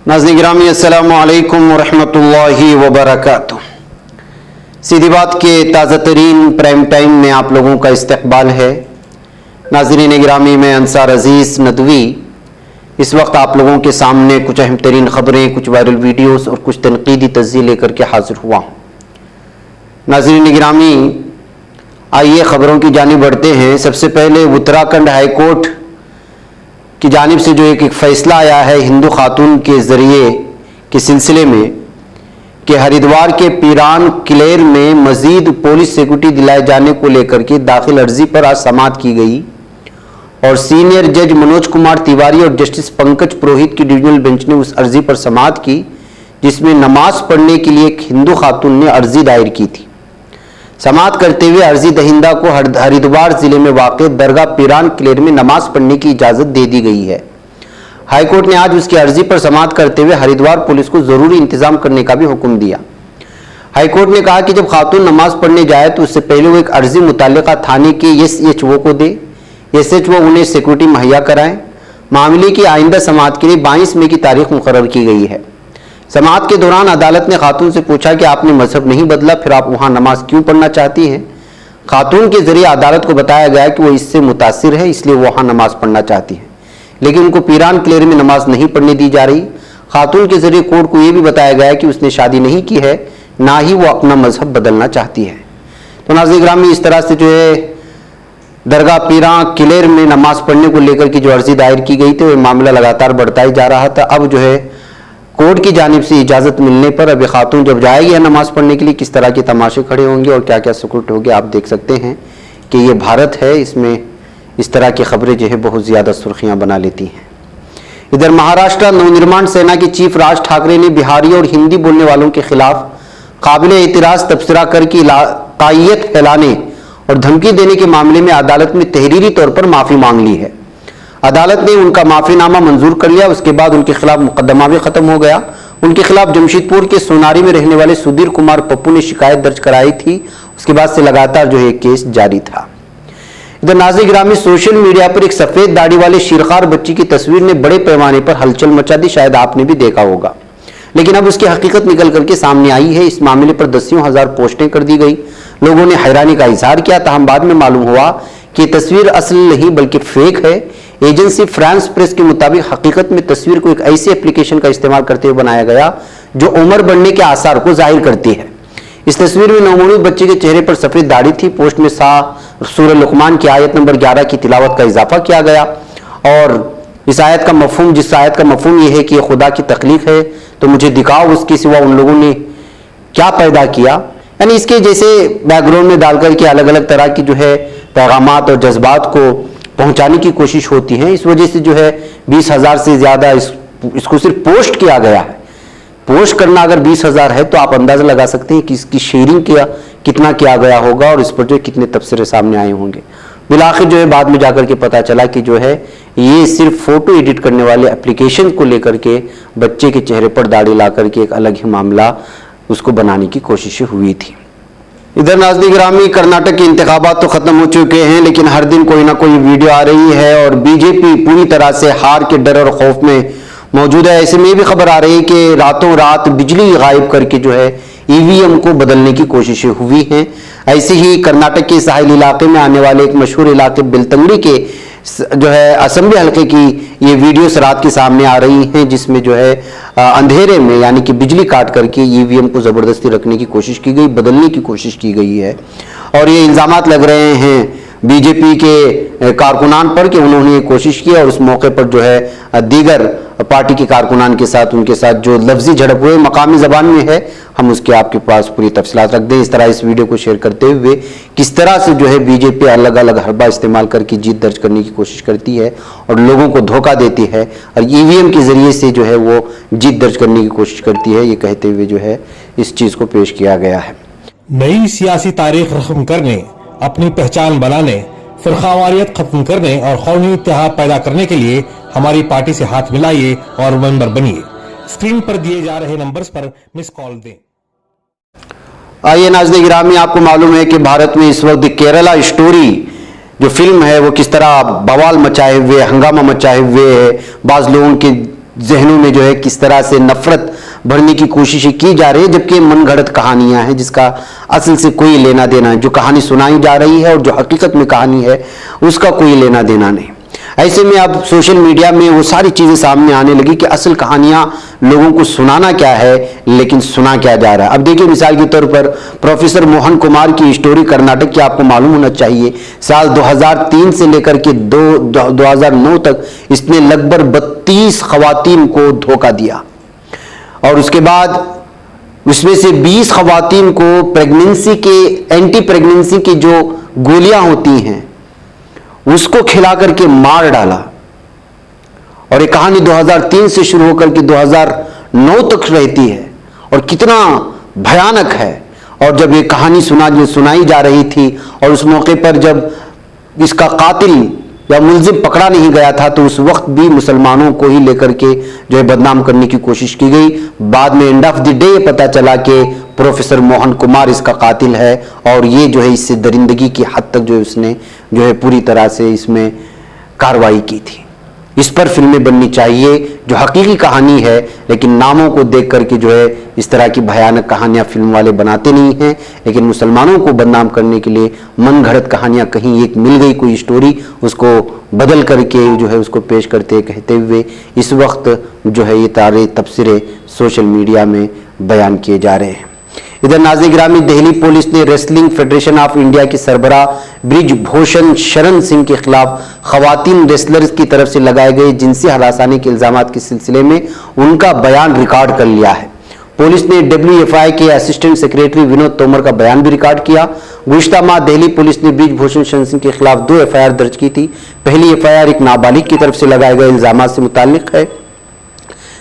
नाज़रीन गिरामी अस्सलामु अलैकुम वरहमतुल्लाहि वबरकातुह। सीधी बात के ताज़ा तरीन प्राइम टाइम में आप लोगों का इस्तकबाल है। नाज़रीन गिरामी में अंसार अजीज़ नदवी इस वक्त आप लोगों के सामने कुछ अहम तरीन ख़बरें, कुछ वायरल वीडियोस और कुछ तनकीदी तज़्ज़िया लेकर के हाजिर हुआ हूँ। नाज़रीन गिरामी, आइए ख़बरों की जानिब बढ़ते हैं। सबसे पहले उत्तराखंड हाई कोर्ट की जानिब से जो एक फ़ैसला आया है हिंदू खातून के ज़रिए के सिलसिले में कि हरिद्वार के पीरान क्लेर में मज़ीद पुलिस सिक्योरिटी दिलाए जाने को लेकर के दाखिल अर्जी पर आज समाअत की गई और सीनियर जज मनोज कुमार तिवारी और जस्टिस पंकज पुरोहित की डिविजनल बेंच ने उस अर्जी पर समाअत की, जिसमें नमाज पढ़ने के लिए एक हिंदू खातून ने अर्जी दायर की थी। समाअत करते हुए अर्जी दहिंदा को हरिद्वार जिले में वाक़ दरगाह पीरान क्लेर में नमाज पढ़ने की इजाज़त दे दी गई है। हाईकोर्ट ने आज उसकी अर्जी पर समाअत करते हुए हरिद्वार पुलिस को ज़रूरी इंतजाम करने का भी हुक्म दिया। हाईकोर्ट ने कहा कि जब खातून नमाज पढ़ने जाए तो उससे पहले वो एक अर्जी मुताल्लिका थाने के SHO को दे। SHO उन्हें सिक्योरिटी मुहैया कराएं। मामले की आइंदा समाअत के लिए 22 मई की तारीख मुकर्रर की गई है। समाअत के दौरान अदालत ने खातून से पूछा कि आपने मजहब नहीं बदला, फिर आप वहां नमाज क्यों पढ़ना चाहती हैं। खातून के जरिए अदालत को बताया गया कि वो इससे मुतासिर है, इसलिए वो वहां नमाज पढ़ना चाहती हैं, लेकिन उनको पीरान क्लेर में नमाज नहीं पढ़ने दी जा रही। खातून के जरिए कोर्ट को यह भी बताया गया कि उसने शादी नहीं की है, ना ही वो अपना मजहब बदलना चाहती है। तो नाज़रीन गिरामी, इस तरह से जो है दरगाह पीरान क्लेर में नमाज पढ़ने को लेकर की जो अर्जी दायर की गई थी, वो मामला लगातार बढ़ता ही जा रहा था। अब जो है कोर्ट की जानिब से इजाज़त मिलने पर अब खातून जब जाएगी नमाज पढ़ने के लिए किस तरह के तमाशे खड़े होंगे और क्या क्या सिक्योरिटी होगी, आप देख सकते हैं कि ये भारत है, इसमें इस तरह की खबरें जो है बहुत ज़्यादा सुर्खियां बना लेती हैं। इधर महाराष्ट्र नवनिर्माण सेना के चीफ राज ठाकरे ने बिहारी और हिंदी बोलने वालों के खिलाफ काबिल एतराज़ तबसरा कर की तायत फैलाने और धमकी देने के मामले में अदालत में तहरीरी तौर पर माफ़ी मांग ली है। अदालत ने उनका माफीनामा मंजूर कर लिया। उसके बाद उनके खिलाफ मुकदमा भी खत्म हो गया। उनके खिलाफ जमशेदपुर के सोनारी में रहने वाले सुधीर कुमार पप्पू ने शिकायत दर्ज कराई थी। उसके बाद से लगातार जो है केस जारी था। इधर नाज़रीन गिरामी, सोशल मीडिया पर एक सफेद दाढ़ी वाले शिरखार बच्ची की तस्वीर ने बड़े पैमाने पर हलचल मचा दी। शायद आपने भी देखा होगा, लेकिन अब उसकी हकीकत निकल करके सामने आई है। इस मामले पर दसियों हजार पोस्टें कर दी गई। लोगों ने हैरानी का इजहार किया। ताहम बाद में मालूम हुआ कि तस्वीर असल नहीं बल्कि फेक है। एजेंसी फ्रांस प्रेस के मुताबिक हकीकत में तस्वीर को एक ऐसी एप्लीकेशन का इस्तेमाल करते हुए बनाया गया जो उम्र बढ़ने के आसार को जाहिर करती है। इस तस्वीर में नवमौलूद बच्चे के चेहरे पर सफेद दाढ़ी थी। पोस्ट में सूरह लुकमान की आयत नंबर 11 की तिलावत का इजाफा किया गया और जिस आयत का मफहूम यह है कि यह खुदा की तख्लीक है, तो मुझे दिखाओ उसके सिवा उन लोगों ने क्या पैदा किया। यानी इसके जैसे बैकग्राउंड में डालकर के अलग अलग तरह की जो है पैगामात और जज्बात को पहुंचाने की कोशिश होती है। इस वजह से जो है 20,000 से ज्यादा इसको सिर्फ पोस्ट किया गया है। पोस्ट करना अगर 20,000 है तो आप अंदाजा लगा सकते हैं कि इसकी शेयरिंग कितना किया गया होगा और इस पर जो कितने तबसरे सामने आए होंगे। बिलाखिर जो है बाद में जाकर के पता चला कि जो है ये सिर्फ फोटो एडिट करने वाले एप्लीकेशन को लेकर के बच्चे के चेहरे पर दाढ़ी ला करके एक अलग ही मामला उसको बनाने की कोशिश हुई थी। इधर नाज़रीन गिरामी, कर्नाटक के इंतखाबात तो खत्म हो चुके हैं, लेकिन हर दिन कोई ना कोई वीडियो आ रही है और बीजेपी पूरी तरह से हार के डर और खौफ में मौजूद है। ऐसे में भी खबर आ रही है कि रातों रात बिजली गायब करके जो है EVM को बदलने की कोशिशें हुई हैं। ऐसे ही कर्नाटक के साहिल इलाके में आने वाले एक मशहूर इलाके बेलतंगड़ी के जो है असेंबली हल्के की ये वीडियोस रात के सामने आ रही हैं, जिसमें जो है अंधेरे में यानी कि बिजली काट करके EVM को ज़बरदस्ती रखने की कोशिश की गई, बदलने की कोशिश की गई है। और ये इल्ज़ामात लग रहे हैं बीजेपी के कारकुनान पर कि उन्होंने ये कोशिश की और उस मौके पर जो है दीगर पार्टी के कारकुनान के साथ उनके साथ जो लफ्जी झड़प हुए मकामी ज़बान में है, हम उसके आपके पास पूरी तफसीलात रख दें। इस तरह इस वीडियो को शेयर करते हुए किस तरह से जो है बीजेपी अलग अलग हरबा इस्तेमाल करके जीत दर्ज करने की कोशिश करती है और लोगों को धोखा देती है और EVM के जरिए से जो है वो जीत दर्ज करने की कोशिश करती है, ये कहते हुए जो है इस चीज़ को पेश किया गया है। नई सियासी तारीख रस्म करने, अपनी पहचान बनाने, फिरकावारियत खत्म करने और कौमी इत्तेहाद पैदा करने के लिए हमारी पार्टी से हाथ मिलाइए और मेंबर बनिए। स्क्रीन पर दिए जा रहे नंबर्स पर मिस कॉल दें। आइए नाज़रीन गिरामी, आपको मालूम है कि भारत में इस वक्त केरला स्टोरी जो फिल्म है वो किस तरह बवाल मचाए हुए, हंगामा मचाए हुए है। बाज़ लोगों के जहनों में जो है किस तरह से नफरत भरने की कोशिशें की जा रही है, जबकि मनगढ़ंत कहानियां हैं जिसका असल से कोई लेना देना है। जो कहानी सुनाई जा रही है और जो हकीकत में कहानी है उसका कोई लेना देना नहीं। ऐसे में अब सोशल मीडिया में वो सारी चीजें सामने आने लगी कि असल कहानियां लोगों को सुनाना क्या है, लेकिन सुना क्या जा रहा है। अब देखिए, मिसाल के तौर पर प्रोफेसर मोहन कुमार की स्टोरी कर्नाटक की, आपको मालूम होना चाहिए साल 2003 से लेकर के 2009 तक इसने लगभग 32 खवातीन को धोखा दिया और उसके बाद उसमें से 20 खवातीन को प्रेगनेंसी के, एंटी प्रेगनेंसी की जो गोलियां होती हैं उसको खिला करके मार डाला। और ये कहानी 2003 से शुरू होकर के 2009 तक रहती है और कितना भयानक है। और जब ये कहानी सुनाई जा रही थी और उस मौके पर जब इसका कातिल या मुलजिम पकड़ा नहीं गया था तो उस वक्त भी मुसलमानों को ही लेकर के जो है बदनाम करने की कोशिश की गई। बाद में एंड ऑफ द डे पता चला कि प्रोफेसर मोहन कुमार इसका कातिल है और ये जो है इससे दरिंदगी की हद तक जो उसने जो है पूरी तरह से इसमें कार्रवाई की थी। इस पर फिल्में बननी चाहिए जो हकीकी कहानी है, लेकिन नामों को देख करके जो है इस तरह की भयानक कहानियां फिल्म वाले बनाते नहीं हैं। लेकिन मुसलमानों को बदनाम करने के लिए मनगढ़ंत कहानियां, कहीं एक मिल गई कोई स्टोरी, उसको बदल करके जो है उसको पेश करते कहते हुए इस वक्त जो है ये तारे तबसरे सोशल मीडिया में बयान किए जा रहे हैं। इधर नाज़रीन गिरामी, दिल्ली पुलिस ने रेसलिंग फेडरेशन ऑफ इंडिया के सरबराह ब्रिजभूषण शरण सिंह के खिलाफ खवातीन रेसलर्स की तरफ से लगाए गए जिनसी हरासानी के इल्जामात के सिलसिले में उनका बयान रिकॉर्ड कर लिया है। पुलिस ने WFI के असिस्टेंट सेक्रेटरी विनोद तोमर का बयान भी रिकॉर्ड किया। गुज़िश्ता माह दिल्ली पुलिस ने ब्रिजभूषण शरण सिंह के खिलाफ 2 FIR दर्ज की थी। पहली FIR एक नाबालिग की तरफ से लगाए गए इल्जामात से मुताल्लिक है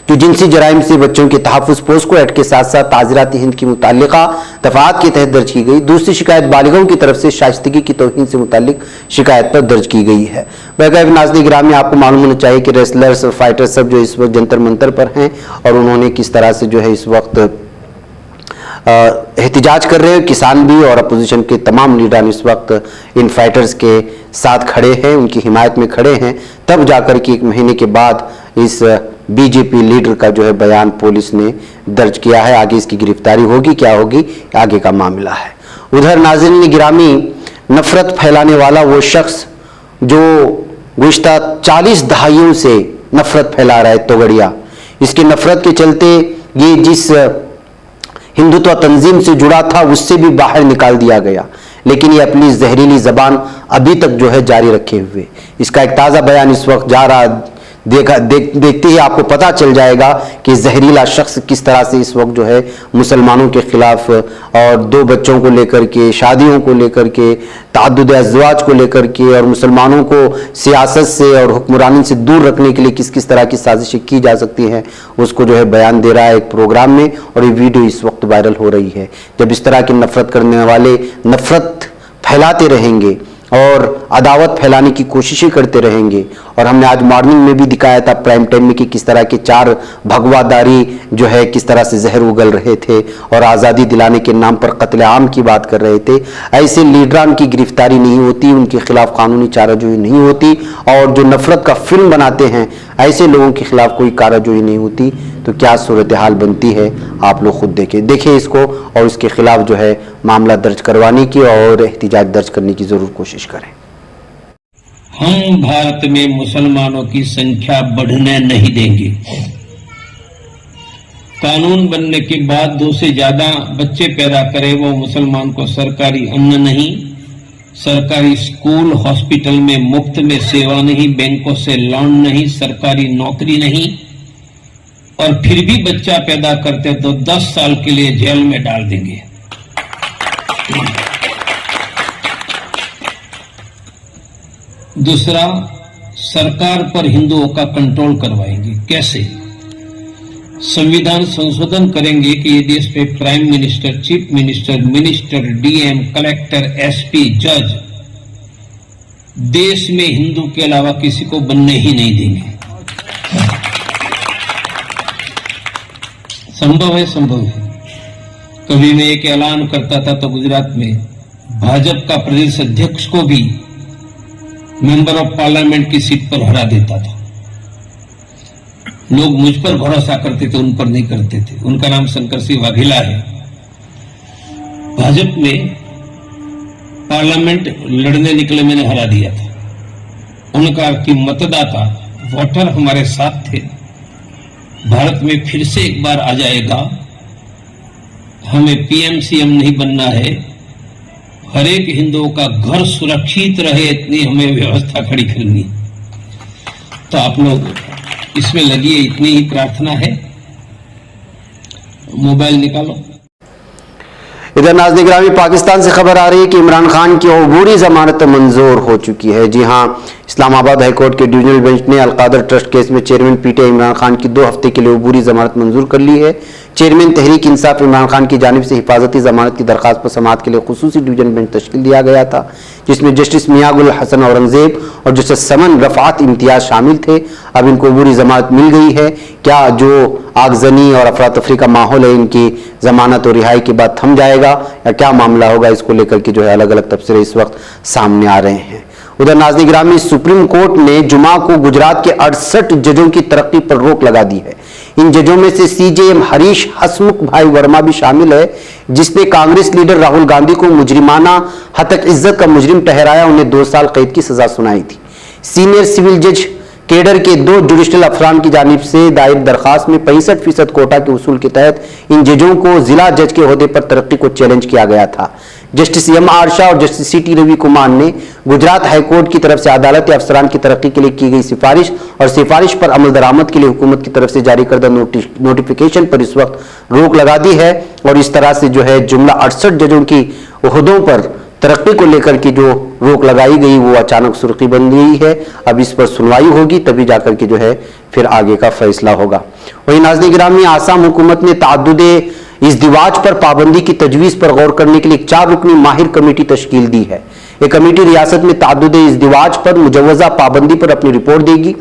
जो जिनसी जराइम से बच्चों के तहफ़्फ़ुज़ पोस्को एक्ट के साथ साथ ताज़ीरात हिंद की मुताल्लिका दफ़ात के तहत दर्ज की गई। दूसरी शिकायत बालिगों की तरफ से शाइस्तगी की तौहीन से मुताल्लिक शिकायत पर दर्ज की गई है। वैसे नाज़रीन गिरामी, आपको मालूम होना चाहिए कि रेसलर्स और फाइटर्स सब जो इस वक्त जंतर मंतर पर हैं और उन्होंने किस तरह से जो है इस वक्त एहतिजाज कर रहे हैं। किसान भी और अपोजिशन के तमाम लीडर इस वक्त इन फाइटर्स के साथ खड़े हैं, उनकी हिमायत में खड़े हैं। तब जाकर के 1 महीने के बाद इस बीजेपी लीडर का जो है बयान पुलिस ने दर्ज किया है। आगे इसकी गिरफ्तारी होगी क्या होगी, आगे का मामला है। उधर नाज़रीन गिरामी, नफरत फैलाने वाला वो शख्स जो गुज़िश्ता 40 दहाइयों से नफरत फैला रहा है, तोगड़िया, इसकी नफरत के चलते ये जिस हिंदुत्व तंजीम से जुड़ा था उससे भी बाहर निकाल दिया गया, लेकिन ये अपनी जहरीली जबान अभी तक जो है जारी रखे हुए। इसका एक ताज़ा बयान इस वक्त जा रहा, देखते ही आपको पता चल जाएगा कि जहरीला शख्स किस तरह से इस वक्त जो है मुसलमानों के खिलाफ और 2 बच्चों को लेकर के, शादियों को लेकर के, ताद्दुद अज़वाज को लेकर के और मुसलमानों को सियासत से और हुक्मरानी से दूर रखने के लिए किस किस तरह की साजिशें की जा सकती हैं उसको जो है बयान दे रहा है एक प्रोग्राम में। और ये वीडियो इस वक्त वायरल हो रही है। जब इस तरह की नफरत करने वाले नफरत फैलाते रहेंगे और अदावत फैलाने की कोशिशें करते रहेंगे, और हमने आज मॉर्निंग में भी दिखाया था प्राइम टाइम में कि किस तरह के 4 भगवादारी जो है किस तरह से जहर उगल रहे थे और आज़ादी दिलाने के नाम पर कत्लेआम की बात कर रहे थे। ऐसे लीडरान की गिरफ्तारी नहीं होती, उनके खिलाफ कानूनी चाराजोई नहीं होती, और जो नफरत का फिल्म बनाते हैं ऐसे लोगों के खिलाफ कोई चाराजोई नहीं होती, तो क्या सूरत हाल बनती है आप लोग खुद देखिए इसको, और इसके खिलाफ जो है मामला दर्ज करवाने की और एहतिजाज दर्ज करने की जरूर कोशिश करें। हम भारत में मुसलमानों की संख्या बढ़ने नहीं देंगे। कानून बनने के बाद 2 से ज्यादा बच्चे पैदा करे वो मुसलमान को सरकारी अन्न नहीं, सरकारी स्कूल हॉस्पिटल में मुफ्त में सेवा नहीं, बैंकों से लोन नहीं, सरकारी नौकरी नहीं, और फिर भी बच्चा पैदा करते तो 10 साल के लिए जेल में डाल देंगे। दूसरा, सरकार पर हिंदुओं का कंट्रोल करवाएंगे। कैसे? संविधान संशोधन करेंगे कि ये देश पे prime minister, chief minister, DM, collector, SP, जज देश में हिंदू के अलावा किसी को बनने ही नहीं देंगे। संभव है। कभी मैं एक ऐलान करता था तो गुजरात में भाजपा का प्रदेश अध्यक्ष को भी मेंबर ऑफ पार्लियामेंट की सीट पर हरा देता था। लोग मुझ पर भरोसा करते थे, उन पर नहीं करते थे। उनका नाम शंकर सिंह वाघेला है। भाजपा में पार्लियामेंट लड़ने निकले, मैंने हरा दिया था। उनका कि मतदाता वोटर हमारे साथ थे। भारत में फिर से एक बार आ जाएगा, हमें पीएम सीएम नहीं बनना है, हर एक हिंदुओं का घर सुरक्षित रहे, इतनी हमें व्यवस्था खड़ी करनी। तो आप लोग इसमें लगिए, इतनी ही प्रार्थना है। मोबाइल निकालो। इधर नाज़रीन गिरामी, पाकिस्तान से खबर आ रही है कि इमरान खान की अबूरी जमानत मंजूर हो चुकी है। जी हां, इस्लामाबाद हाईकोर्ट के डिवीजनल बेंच ने अलकादर ट्रस्ट केस में चेयरमैन पीटीआई इमरान खान की 2 हफ्ते के लिए अबूरी जमानत मंजूर कर ली है। चेयरमैन तहरीक इंसाफ इमरान खान की जानिब से हिफाजती जमानत की दरखास्त पर समाअत के लिए खुसूसी डिवीजन बेंच तश्कील दिया गया था, जिसमें जस्टिस मियां गुल हसन औरंगजेब और जस्टिस समन रफात इम्तियाज शामिल थे। अब इनको अबूरी जमानत मिल गई है। क्या जो आगजनी और अफरा तफरी का माहौल है इनकी जमानत और रिहाई के बाद थम जाएगा या क्या मामला होगा, इसको लेकर के जो है अलग अलग तबसरे इस वक्त सामने आ रहे हैं। उधर नाज़रीन गिरामी, सुप्रीम कोर्ट ने जुमा को गुजरात के 68 जजों की तरक्की पर रोक लगा दी है। इन जजों में से सीजेएम हरीश हसमुख भाई वर्मा भी शामिल है, जिसने कांग्रेस लीडर राहुल गांधी को मुजरिमाना हतक इज्जत का मुजरिम ठहराया, उन्हें 2 साल कैद की सजा सुनाई थी। सीनियर सिविल जज केडर के 2 जुडिशल अफसरान की जानिब से दायर दरखास्त में 65% कोटा के उसूल के तहत इन जजों को जिला जज के ओहदे पर तरक्की को चैलेंज किया गया था। जस्टिस एम आर शाह और जस्टिस सीटी रवि कुमार ने गुजरात हाईकोर्ट की तरफ से अदालती अफसरान की तरक्की के लिए की गई सिफारिश और सिफारिश पर अमल दरामद के लिए हुकूमत की तरफ से जारी करदा नोटिफिकेशन पर इस वक्त रोक लगा दी है। और इस तरह से जो है जुमला 68 जजों की ओहदों पर तरक्की को लेकर के जो रोक लगाई गई वो अचानक सुर्खी बन गई है। अब इस पर सुनवाई होगी, तभी जाकर के जो है फिर आगे का फैसला होगा। वही नाज़रीन गिरामी, आसाम हुकूमत ने ताद्दुदे इज़्दिवाज पर पाबंदी की तजवीज़ पर गौर करने के लिए एक 4 रुकनी माहिर कमेटी तश्कील दी है। ये कमेटी रियासत में ताद्दुदे इज़्दिवाज पर मुजव्वज़ा पाबंदी पर अपनी रिपोर्ट देगी।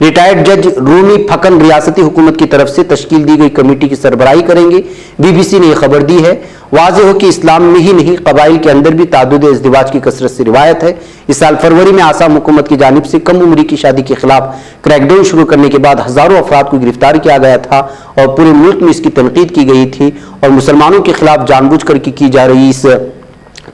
रिटायर्ड जज रूमी फकन रियासती हुकूमत की तरफ से तश्कील दी गई कमेटी की सरबराही करेंगे। बीबीसी ने यह खबर दी है। वाज़ेह हो कि इस्लाम में ही नहीं, कबाइल के अंदर भी ताद्दुदे इज़्दिवाज की कसरत से रिवायत है। इस साल फरवरी में आसाम हुकूमत की जानिब से कम उम्री की शादी के खिलाफ क्रैकडाउन शुरू करने के बाद हजारों अफराद को गिरफ्तार किया गया था और पूरे मुल्क में इसकी तनकीद की गई थी और मुसलमानों के खिलाफ जानबूझ कर की जा रही इस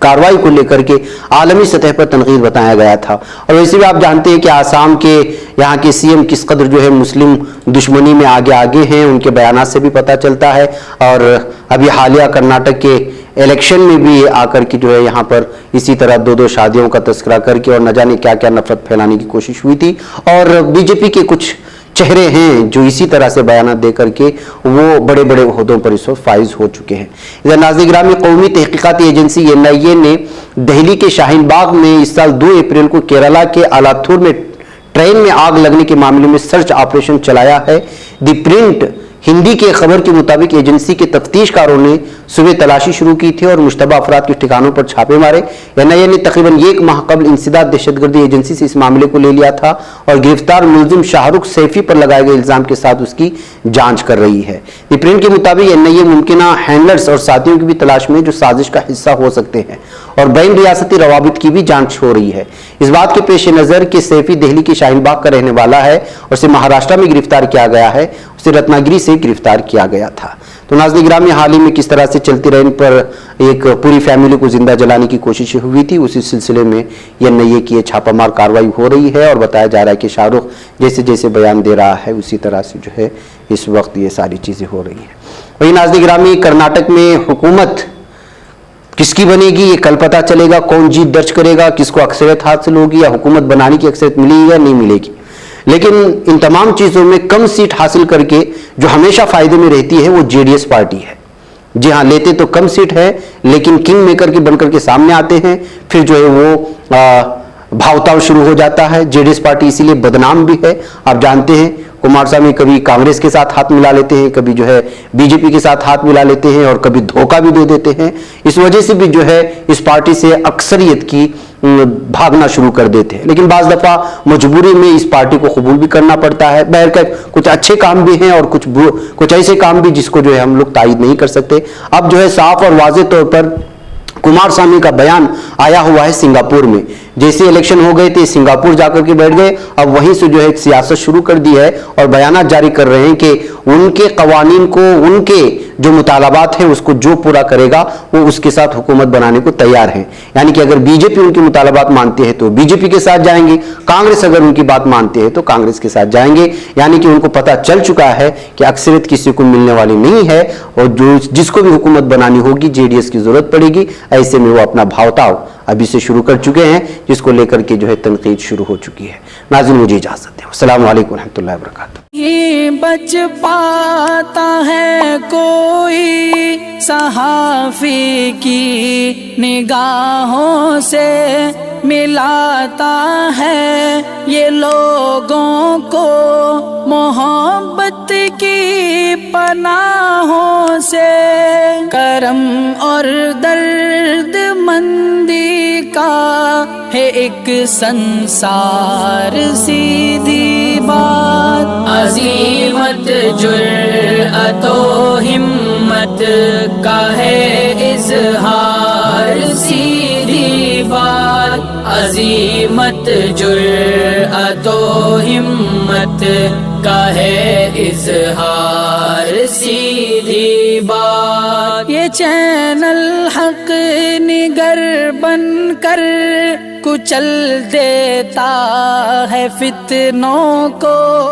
कार्रवाई को लेकर के आलमी सतह पर तनकीद बताया गया था। और वैसे भी आप जानते हैं कि आसाम के यहाँ के सीएम किस कदर जो है मुस्लिम दुश्मनी में आगे हैं, उनके बयानात से भी पता चलता है। और अभी हालिया कर्नाटक के इलेक्शन में भी आकर के जो है यहाँ पर इसी तरह 2-2 शादियों का तस्करा करके और न जाने क्या क्या नफरत फैलाने की कोशिश हुई थी। और बीजेपी के कुछ चेहरे हैं जो इसी तरह से बयान दे करके वो बड़े बड़े ओहदों पर इस वक्त फाइज हो चुके हैं। इधर नाज़रीन गिरामी, कौमी तहकीकाती एजेंसी NIA ने दिल्ली के शाहीन बाग में इस साल 2 अप्रैल को केरला के आलाथूर में ट्रेन में आग लगने के मामले में सर्च ऑपरेशन चलाया है। द प्रिंट हिंदी के खबर के मुताबिक एजेंसी के तफ्तीशकारों ने सुबह तलाशी शुरू की थी और मुश्तबा अफराद के ठिकानों पर छापे मारे। NIA ने तकरीबन 1 माह कबल इंसदाद दहशतगर्दी एजेंसी से इस मामले को ले लिया था और गिरफ्तार मुलजिम शाहरुख सैफी पर लगाए गए इल्जाम के साथ उसकी जांच कर रही है। द प्रिंट के मुताबिक NIA मुमकिना हैंडलर्स और साथियों की भी तलाश में जो साजिश का हिस्सा हो सकते हैं और बैन रियासती रवाबित की भी जांच हो रही है। इस बात के पेश नजर कि सैफी दिल्ली के शाहीन बाग का रहने वाला है और उसे महाराष्ट्र में गिरफ्तार किया गया है, उसे रत्नागिरी से गिरफ्तार किया गया था। तो नाज़रीन गिरामी, हाल ही में किस तरह से चलती रैन पर एक पूरी फैमिली को जिंदा जलाने की कोशिश हुई थी, उसी सिलसिले में NIA की छापामार कार्रवाई हो रही है और बताया जा रहा है कि शाहरुख जैसे जैसे बयान दे रहा है उसी तरह से जो है इस वक्त ये सारी चीजें हो रही है। वही नाज़रीन गिरामी, कर्नाटक में हुकूमत किसकी बनेगी ये कल पता चलेगा। कौन जीत दर्ज करेगा, किसको अक्सरियत हासिल होगी या हुकूमत बनाने की अक्सरियत मिलेगी या नहीं मिलेगी। लेकिन इन तमाम चीजों में कम सीट हासिल करके जो हमेशा फायदे में रहती है वो JDS पार्टी है। जी हाँ, लेते तो कम सीट है लेकिन किंग मेकर के बनकर के सामने आते हैं, फिर जो है वो भावताव शुरू हो जाता है। JDS पार्टी इसीलिए बदनाम भी है। आप जानते हैं कुमारस्वामी कभी कांग्रेस के साथ हाथ मिला लेते हैं, कभी जो है बीजेपी के साथ हाथ मिला लेते हैं और कभी धोखा भी दे देते हैं। इस वजह से भी जो है इस पार्टी से अक्सरियत की भागना शुरू कर देते हैं। लेकिन बाज दफा मजबूरी में इस पार्टी को कबूल भी करना पड़ता है। बहरकैफ कुछ अच्छे काम भी हैं और कुछ ऐसे काम भी जिसको जो है हम लोग तायद नहीं कर सकते। अब जो है साफ और वाज़ेह तौर पर कुमारस्वामी का बयान आया हुआ है सिंगापुर में। जैसे इलेक्शन हो गए थे सिंगापुर जाकर के बैठ गए, अब वहीं से जो है एक सियासत शुरू कर दी है और बयानात जारी कर रहे हैं कि उनके कवानीन को, उनके जो मुतालबात है उसको जो पूरा करेगा वो उसके साथ हुकूमत बनाने को तैयार है। यानी कि अगर बीजेपी उनकी मुतालबात मानती है तो बीजेपी के साथ जाएंगे, कांग्रेस अगर उनकी बात मानती है तो कांग्रेस के साथ जाएंगे। यानी कि उनको पता चल चुका है कि अक्सरियत किसी को मिलने वाली नहीं है और जो जिसको भी हुकूमत बनानी होगी जेडीएस की जरूरत पड़ेगी। ऐसे में वो अपना भावताव अभी से शुरू कर चुके हैं, जिसको लेकर के जो है तनकीद शुरू हो चुकी है। नाज़रीन मुझे इजाजत दें। अस्सलाम वालेकुम रहमतुल्लाहि व बरकातुहू। ये बच पाता है कोई सहाफ़ी की निगाहों से, मिलाता है ये लोगों को मोहब्बत की पनाहों से। करम और दर्द मंदी का है एक संसार, सीधी बात अज़ीमत जुर्अतो हिम्मत का है इज़हार, सीधी बात अज़ीमत जुर्अतो हिम्मत का है इज़हार, सीधी बात। ये चैनल हक निगर बनकर कुचल देता है फितनों को।